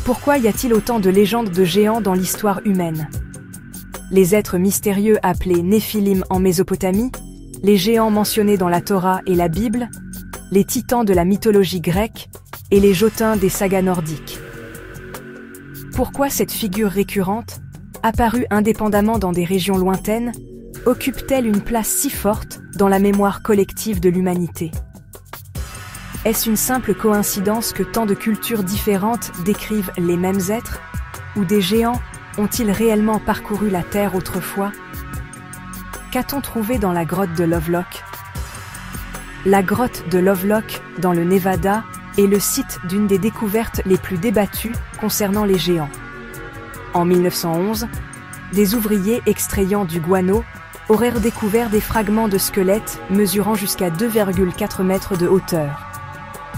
Pourquoi y a-t-il autant de légendes de géants dans l'histoire humaine? Les êtres mystérieux appelés Néphilim en Mésopotamie, les géants mentionnés dans la Torah et la Bible, les titans de la mythologie grecque et les Jotun des sagas nordiques. Pourquoi cette figure récurrente, apparue indépendamment dans des régions lointaines, occupe-t-elle une place si forte dans la mémoire collective de l'humanité? Est-ce une simple coïncidence que tant de cultures différentes décrivent les mêmes êtres? Ou des géants ont-ils réellement parcouru la Terre autrefois? Qu'a-t-on trouvé dans la grotte de Lovelock? La grotte de Lovelock, dans le Nevada, est le site d'une des découvertes les plus débattues concernant les géants. En 1911, des ouvriers extrayant du guano auraient découvert des fragments de squelettes mesurant jusqu'à 2,4 mètres de hauteur.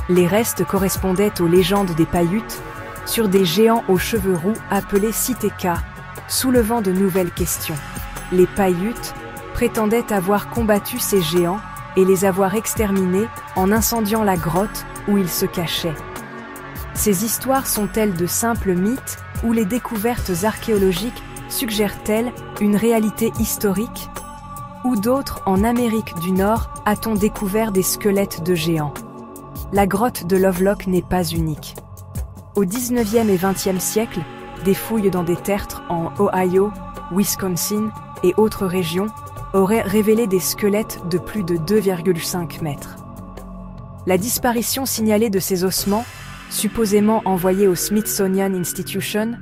Les restes correspondaient aux légendes des Paiutes, sur des géants aux cheveux roux appelés Sitéka, soulevant de nouvelles questions. Les Paiutes prétendaient avoir combattu ces géants et les avoir exterminés en incendiant la grotte où ils se cachaient. Ces histoires sont-elles de simples mythes ou les découvertes archéologiques suggèrent-elles une réalité historique? Ou d'autres, en Amérique du Nord, a-t-on découvert des squelettes de géants? La grotte de Lovelock n'est pas unique. Au XIXe et XXe siècle, des fouilles dans des tertres en Ohio, Wisconsin et autres régions auraient révélé des squelettes de plus de 2,5 mètres. La disparition signalée de ces ossements, supposément envoyés au Smithsonian Institution,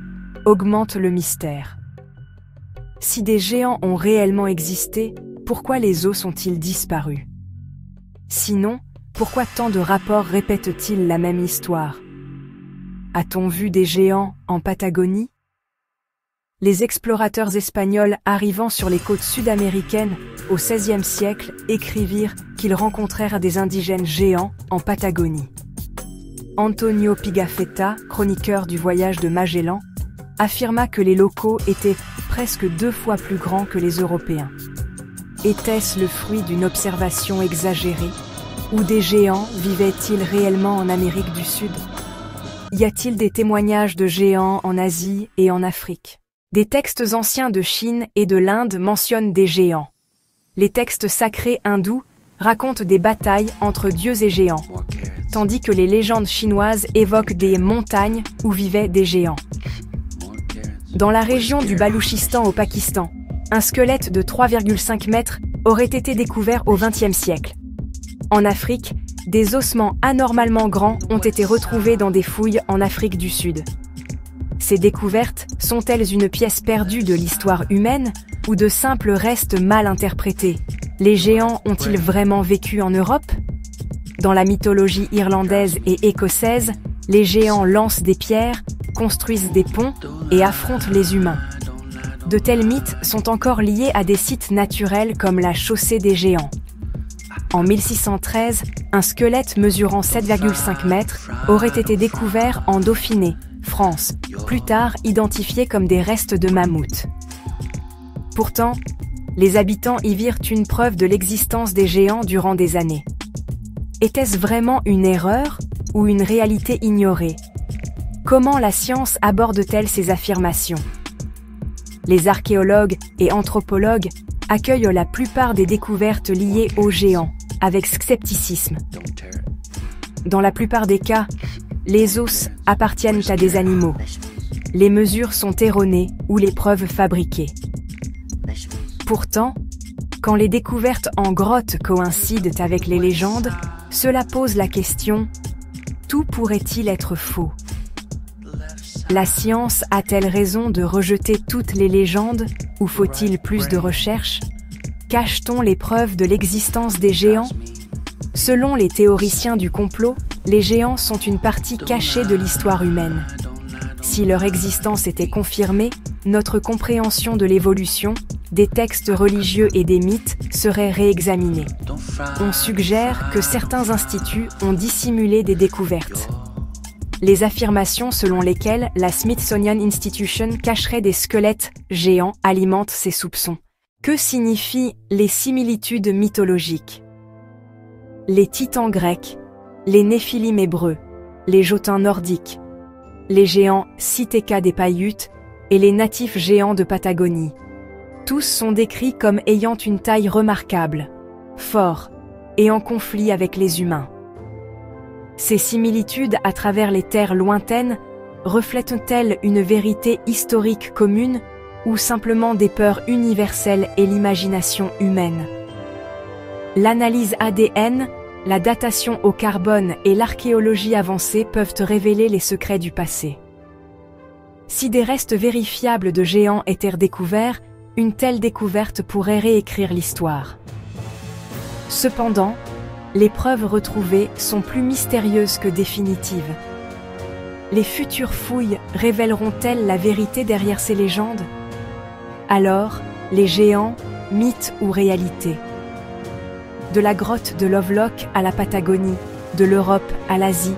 augmente le mystère. Si des géants ont réellement existé, pourquoi les os sont-ils disparus? Sinon, pourquoi tant de rapports répètent-ils la même histoire? A-t-on vu des géants en Patagonie? Les explorateurs espagnols arrivant sur les côtes sud-américaines au XVIe siècle écrivirent qu'ils rencontrèrent des indigènes géants en Patagonie. Antonio Pigafetta, chroniqueur du voyage de Magellan, affirma que les locaux étaient presque 2 fois plus grands que les Européens. Était-ce le fruit d'une observation exagérée? Ou des géants vivaient-ils réellement en Amérique du Sud? Y a-t-il des témoignages de géants en Asie et en Afrique? Des textes anciens de Chine et de l'Inde mentionnent des géants. Les textes sacrés hindous racontent des batailles entre dieux et géants, tandis que les légendes chinoises évoquent des montagnes où vivaient des géants. Dans la région du Balouchistan au Pakistan, un squelette de 3,5 mètres aurait été découvert au XXe siècle. En Afrique, des ossements anormalement grands ont été retrouvés dans des fouilles en Afrique du Sud. Ces découvertes sont-elles une pièce perdue de l'histoire humaine ou de simples restes mal interprétés? Les géants ont-ils vraiment vécu en Europe? Dans la mythologie irlandaise et écossaise, les géants lancent des pierres, construisent des ponts et affrontent les humains. De tels mythes sont encore liés à des sites naturels comme la Chaussée des Géants. En 1613, un squelette mesurant 7,5 mètres aurait été découvert en Dauphiné, France, plus tard identifié comme des restes de mammouth. Pourtant, les habitants y virent une preuve de l'existence des géants durant des années. Était-ce vraiment une erreur ou une réalité ignorée? Comment la science aborde-t-elle ces affirmations? Les archéologues et anthropologues accueillent la plupart des découvertes liées aux géants avec scepticisme. Dans la plupart des cas, les os appartiennent à des animaux. Les mesures sont erronées ou les preuves fabriquées. Pourtant, quand les découvertes en grotte coïncident avec les légendes, cela pose la question: tout pourrait-il être faux? La science a-t-elle raison de rejeter toutes les légendes ou faut-il plus de recherche? Cache-t-on les preuves de l'existence des géants? Selon les théoriciens du complot, les géants sont une partie cachée de l'histoire humaine. Si leur existence était confirmée, notre compréhension de l'évolution, des textes religieux et des mythes serait réexaminée. On suggère que certains instituts ont dissimulé des découvertes. Les affirmations selon lesquelles la Smithsonian Institution cacherait des squelettes géants alimentent ces soupçons. Que signifient les similitudes mythologiques? Les titans grecs, les néphilim hébreux, les jotun nordiques. les géants Sitéka des Paiutes et les natifs géants de Patagonie. Tous sont décrits comme ayant une taille remarquable, forts et en conflit avec les humains. Ces similitudes à travers les terres lointaines reflètent-elles une vérité historique commune ou simplement des peurs universelles et l'imagination humaine? L'analyse ADN, la datation au carbone et l'archéologie avancée peuvent révéler les secrets du passé. Si des restes vérifiables de géants étaient découverts, une telle découverte pourrait réécrire l'histoire. Cependant, les preuves retrouvées sont plus mystérieuses que définitives. Les futures fouilles révéleront-elles la vérité derrière ces légendes? Alors, les géants, mythes ou réalité? De la grotte de Lovelock à la Patagonie, de l'Europe à l'Asie,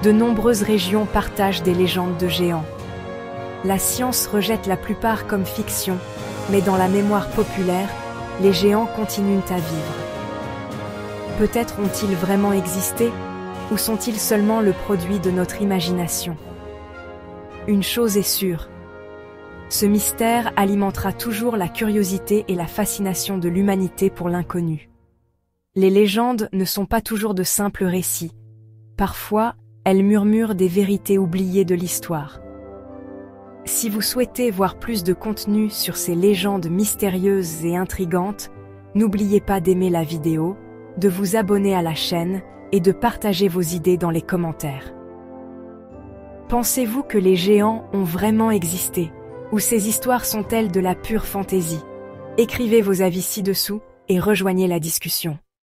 de nombreuses régions partagent des légendes de géants. La science rejette la plupart comme fiction, mais dans la mémoire populaire, les géants continuent à vivre. Peut-être ont-ils vraiment existé, ou sont-ils seulement le produit de notre imagination? Une chose est sûre, ce mystère alimentera toujours la curiosité et la fascination de l'humanité pour l'inconnu. Les légendes ne sont pas toujours de simples récits. Parfois, elles murmurent des vérités oubliées de l'histoire. Si vous souhaitez voir plus de contenu sur ces légendes mystérieuses et intrigantes, n'oubliez pas d'aimer la vidéo, de vous abonner à la chaîne et de partager vos idées dans les commentaires. Pensez-vous que les géants ont vraiment existé, ou ces histoires sont-elles de la pure fantaisie? Écrivez vos avis ci-dessous et rejoignez la discussion.